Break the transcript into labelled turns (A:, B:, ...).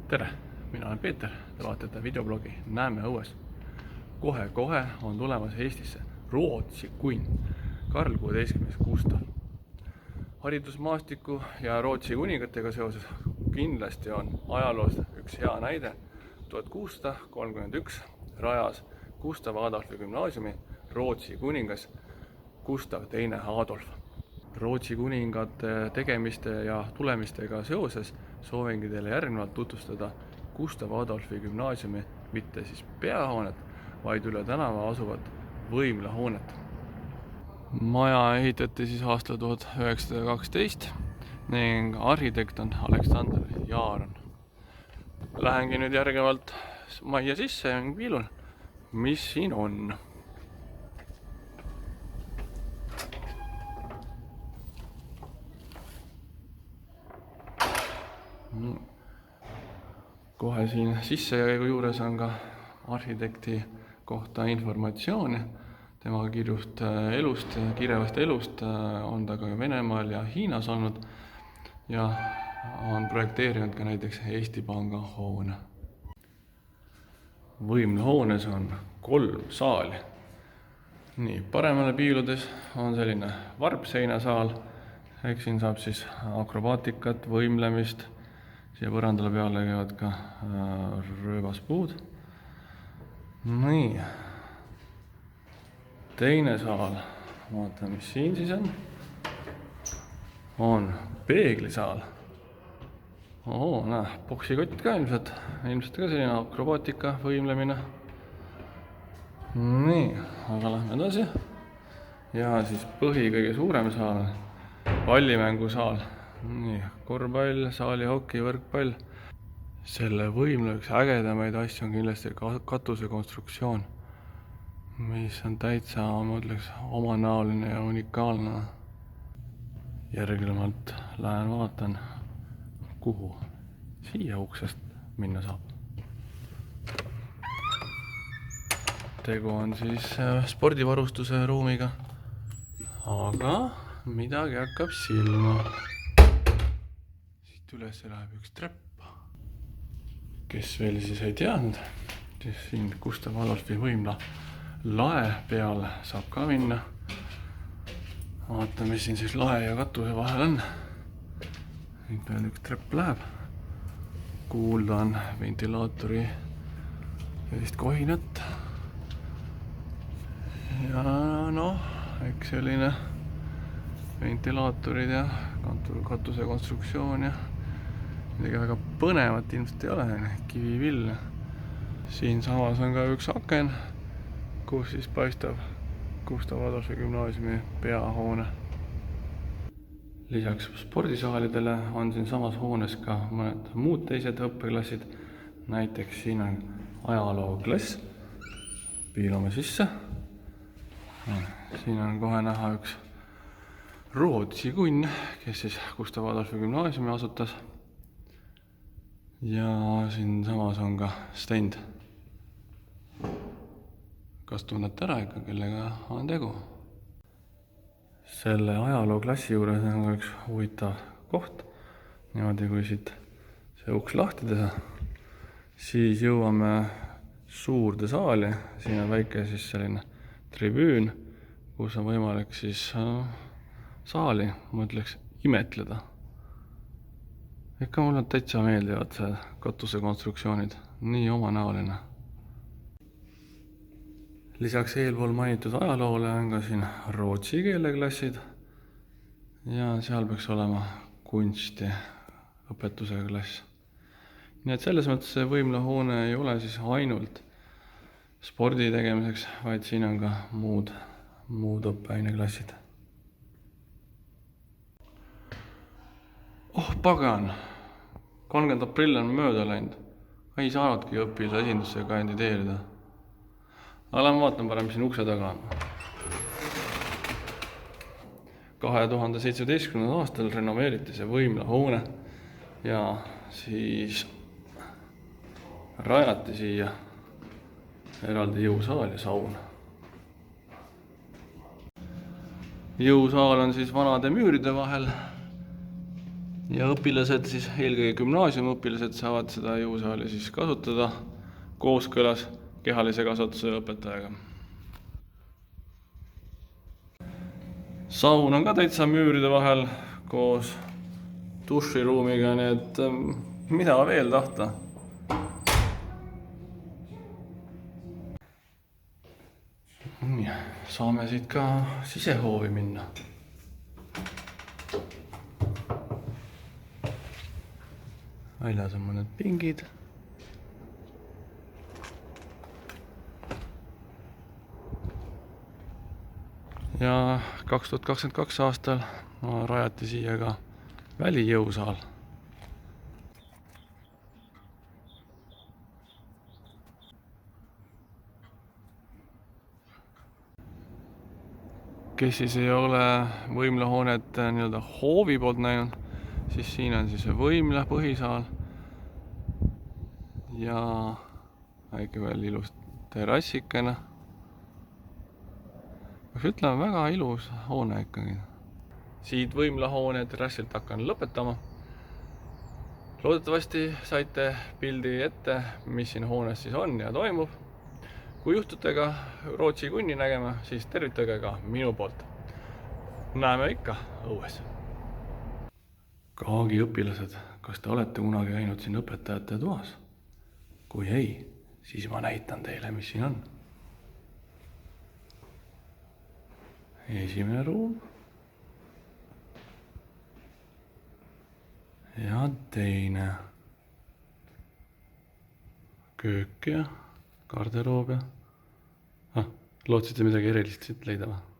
A: Tere, mina olen Peeter, te vaatate videoblogi Näeme õues. Kohe on tulemas Eestisse Rootsi kunn Karl 16. Gustav. Haridusmaastiku ja Rootsi kuningatega seoses kindlasti on ajaloost üks hea näide. 1631 rajas Gustav Adolfi gümnaasiumi Rootsi kuningas Gustav II Adolf. Rootsi kuningate tegemiste ja tulemistega seoses soovingi teile järgnevalt tutvustada Gustav Adolfi gümnaasiumi mitte siis peahoonet, vaid üle tänava asuvat võimlahoonet. Maja ehitati siis aastal 1912 ning arhitekt on Aleksander Jaaron. Lähengi nüüd järgnevalt majja sisse ja piilun, mis siin on. Kohe siin sissekäigu juures on ka arhitekti kohta informatsiooni. Tema kirjavast elust on ta ka Venemaal ja Hiinas olnud ja on projekteerinud ka näiteks Eesti Panga hoone. Võimlahoones on 3 saali. Nii, paremale piiludes on selline varpseinasaal, ehk siin saab siis akrobaatikat, võimlemist. Siia põrandale peale käivad ka rööbaspuud. Nii. Teine saal, vaatame mis siin siis on peeglisaal. Näe, poksikott ka ilmselt ka selline akrobaatika, võimlemine. Nii, aga lähme edasi. Ja siis kõige suurem saal, pallimängusaal. Nii, korvpall, saalihoki, võrkpall. Selle võimle üks ägedamaid asju on kindlasti katuse konstruktsioon, mis on täitsa, ma ütleks, omanäoline ja unikaalne. Järgnevalt lähen vaatan, kuhu siia uksest minna saab. Tegu on siis spordivarustuse ruumiga, aga midagi hakkab silma. Siit üles läheb üks trepp. Kes veel siis ei teadnud, siis siin Gustav Adolfi võimla lae peale saab ka minna. Vaatame, mis siin siis lae ja katuse vahel on. Siit veel üks trepp läheb. Kuulda on ventilaatori sellist kohinat. Ja eks selline ventilaatorid ja katuse konstruktsioon ja midagi väga põnevat ilmselt ei ole, kivivill. Siin samas on ka üks aken, kus siis paistab Gustav Adolfi gümnaasiumi peahoone. Lisaks spordisaalidele on siin samas hoones ka mõned muud teised õppeklassid. Näiteks siin on ajalooklass. Piilume sisse. Siin on kohe näha üks Rootsi kunn, kes siis Gustav Adolfi gümnaasiumi asutas. Ja siin samas on ka stend. Kas tunnete ära ikka, kellega on tegu? Selle ajalooklassi juures on üks huvitav koht. Niimoodi, kui siit see uks lahti teha, siis jõuame suurde saali. Siin on väike siis selline tribüün, kus on võimalik siis saali, ma ütleks, imetleda. Ikka mulle täitsa meeldivad see katuse konstruktsioonid, nii omanäoline. Lisaks eelpool mainitud ajaloole on ka siin rootsi keeleklassid ja seal peaks olema kunsti õpetusega klass. Nii et selles mõttes see võimlahoone ei ole siis ainult spordi tegemiseks, vaid siin on ka muud õppeaineklassid. Pagan, 30. aprill on mööda läinud. Ei saanudki õpilase esindusse kandideerida. Aga lähen vaatan parem, mis siin ukse taga on. 2017. aastal renoveeriti see võimlahoone ja siis rajati siia eraldi jõusaal ja saun. Jõusaal on siis vanade müüride vahel ja õpilased siis, eelkõige gümnaasiumiõpilased saavad seda jõusaali siis kasutada kooskõlas kehalise kasvatuse õpetajaga. Saun on ka täitsa müüride vahel koos duširuumiga, nii et mida veel tahta. Saame siit ka sisehoovi minna. Väljas on mõned pingid. Ja 2022 aastal rajati siia ka välijõusaal. Kes siis ei ole võimlahoonet nii-öelda hoovi poolt näinud, siis siin on siis võimla põhisaal ja väike veel ilus terrassikene. Peaks ütlema, väga ilus hoone ikkagi. Siit võimlahoone terrassilt hakkan lõpetama. Loodetavasti saite pildi ette, mis siin hoones siis on ja toimub. Kui juhtute ka Rootsi kunni nägema, siis tervitage ka minu poolt. Näeme ikka õues. Kaagi õpilased, kas te olete kunagi käinud siin õpetajate toas? Kui ei, siis ma näitan teile, mis siin on. Esimene ruum. Ja teine. Köök ja garderoob ja... Lootsite midagi erilist siit leida või?